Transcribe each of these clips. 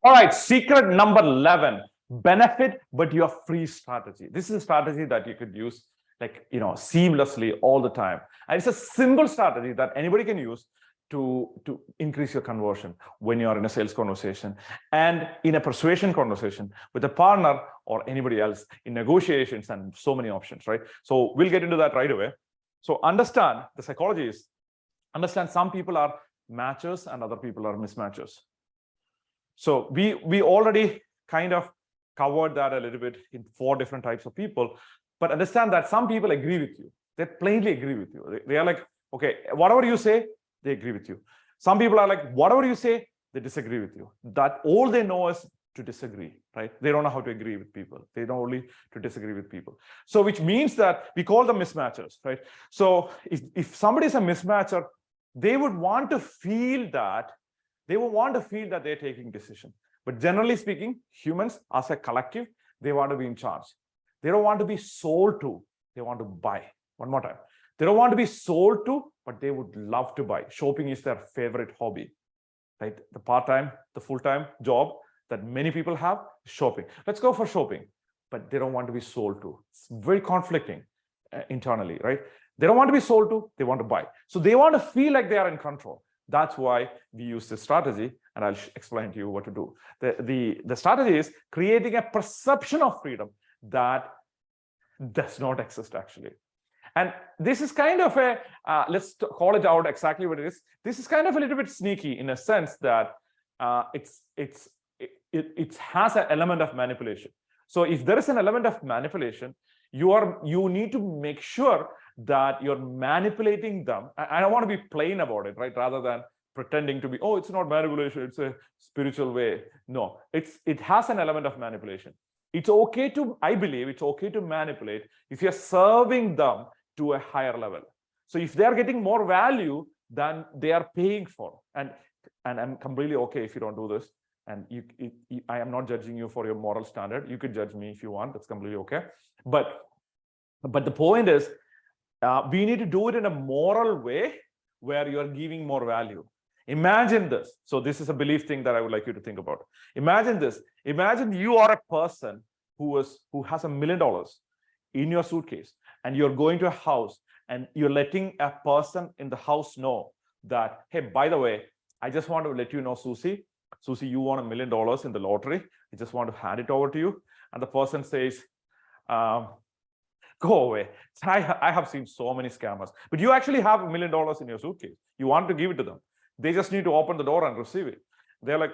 All right, secret number 11, benefit, but your free strategy. This is a strategy that you could use seamlessly all the time. And it's a simple strategy that anybody can use to increase your conversion when you are in a sales conversation and in a persuasion conversation with a partner or anybody else in negotiations, and so many options, right? So we'll get into that right away. So understand the psychology is, understand some people are matchers and other people are mismatchers. So we already kind of covered that a little bit in 4 different types of people, but understand that some people agree with you. They plainly agree with you. They are like, okay, whatever you say, they agree with you. Some people are like, whatever you say, they disagree with you. That all they know is to disagree, right? They don't know how to agree with people. They know only to disagree with people. So which means that we call them mismatchers, right? So if somebody is a mismatcher, they would want to feel that they're taking decision. But generally speaking, humans as a collective, they want to be in charge. They don't want to be sold to, they want to buy. One more time. They don't want to be sold to, but they would love to buy. Shopping is their favorite hobby, right? The part-time, the full-time job that many people have is shopping. Let's go for shopping, but they don't want to be sold to. It's very conflicting internally, right? They don't want to be sold to, they want to buy. So they want to feel like they are in control. That's why we use this strategy, and I'll explain to you what to do. The strategy is creating a perception of freedom that does not exist actually. And this is kind of a, let's call it out exactly what it is. This is kind of a little bit sneaky in a sense that it has an element of manipulation. So if there is an element of manipulation, you need to make sure that you're manipulating them. I don't want to be plain about it, right? Rather than pretending to be, oh, it's not manipulation, it's a spiritual way. No, it has an element of manipulation. It's okay to, I believe it's okay to manipulate if you're serving them to a higher level. So if they're getting more value than they are paying for, and I'm completely okay if you don't do this, and I am not judging you for your moral standard. You could judge me if you want, that's completely okay. But the point is, we need to do it in a moral way where you are giving more value. Imagine this. So this is a belief thing that I would like you to think about. Imagine this. Imagine you are a person who has $1 million in your suitcase, and you're going to a house and you're letting a person in the house know that, hey, by the way, I just want to let you know, Susie, you won $1 million in the lottery. I just want to hand it over to you. And the person says, go away. I have seen so many scammers, but you actually have $1 million in your suitcase. You want to give it to them. They just need to open the door and receive it. They're like,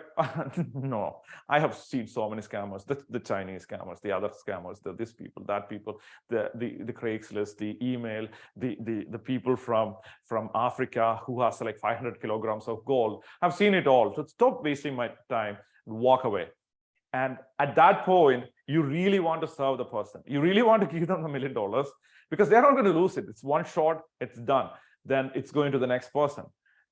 no, I have seen so many scammers, the Chinese scammers, the other scammers, this people, that people, the Craigslist, the email, the people from Africa who has like 500 kilograms of gold. I've seen it all. So stop wasting my time, walk away. And at that point, you really want to serve the person. You really want to give them $1 million because they're not going to lose it. It's one shot, it's done. Then it's going to the next person.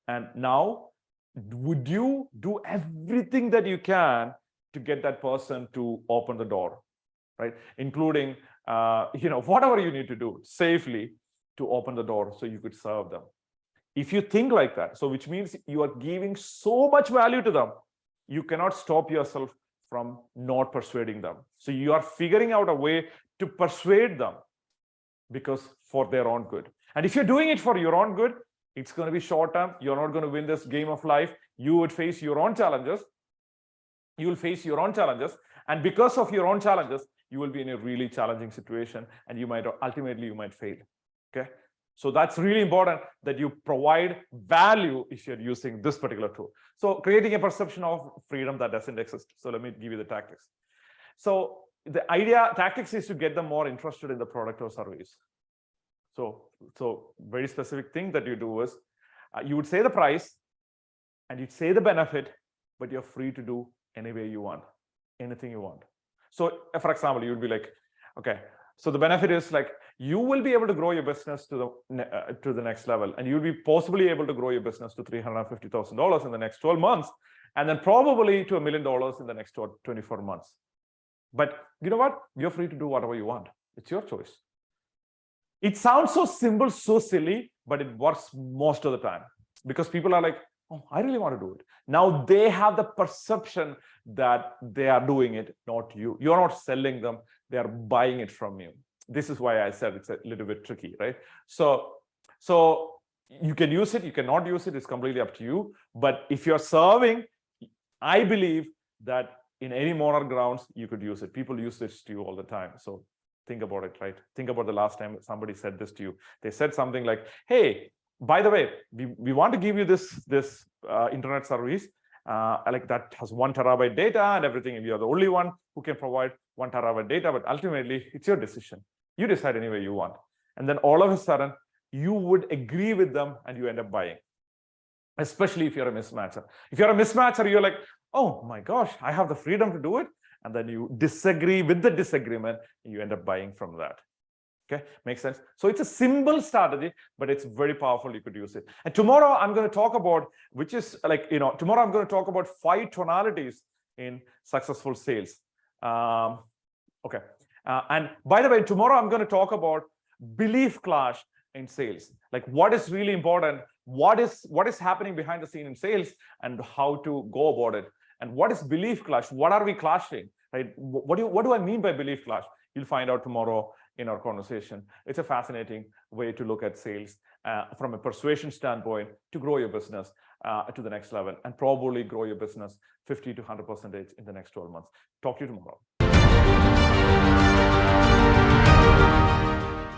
And now, would you do everything that you can to get that person to open the door, right? Including, whatever you need to do safely to open the door so you could serve them. If you think like that, so which means you are giving so much value to them, you cannot stop yourself from not persuading them. So you are figuring out a way to persuade them because for their own good. And if you're doing it for your own good, it's going to be short term. You're not going to win this game of life. You would face your own challenges. You will face your own challenges. And because of your own challenges, you will be in a really challenging situation, and you might fail. Okay. So that's really important that you provide value if you're using this particular tool. So creating a perception of freedom that doesn't exist. So let me give you the tactics. So the tactics is to get them more interested in the product or service. So very specific thing that you do is you would say the price and you'd say the benefit, but you're free to do any way you want, anything you want. So for example, you'd be like, okay, so the benefit is like, you will be able to grow your business to the next level, and you'll be possibly able to grow your business to $350,000 in the next 12 months, and then probably to $1 million in the next 24 months. But you know what? You're free to do whatever you want. It's your choice. It sounds so simple, so silly, but it works most of the time because people are like, Oh, I really want to do it. Now they have the perception that they are doing it, not you. You're not selling them, they are buying it from you. This is why I said it's a little bit tricky, right? So you can use it, you cannot use it, it's completely up to you. But if you're serving, I believe that in any moral grounds, you could use it. People use this to you all the time. So think about it, right? Think about the last time somebody said this to you. They said something like, hey, by the way, we want to give you this internet service like that has 1 terabyte data and everything. And you are the only one who can provide 1 terabyte data, but ultimately it's your decision. You decide any way you want. And then all of a sudden, you would agree with them and you end up buying, especially if you're a mismatcher. If you're a mismatcher, you're like, oh my gosh, I have the freedom to do it. And then you disagree with the disagreement, and you end up buying from that. Okay, makes sense. So it's a simple strategy, but it's very powerful. You could use it. And tomorrow I'm going to talk about, which is like, tomorrow I'm going to talk about 5 tonalities in successful sales. Okay. And by the way, tomorrow I'm going to talk about belief clash in sales. Like what is really important, what is happening behind the scene in sales, and how to go about it. And what is belief clash? What are we clashing? Right? What do I mean by belief clash? You'll find out tomorrow in our conversation. It's a fascinating way to look at sales from a persuasion standpoint to grow your business to the next level, and probably grow your business 50 to 100% in the next 12 months. Talk to you tomorrow.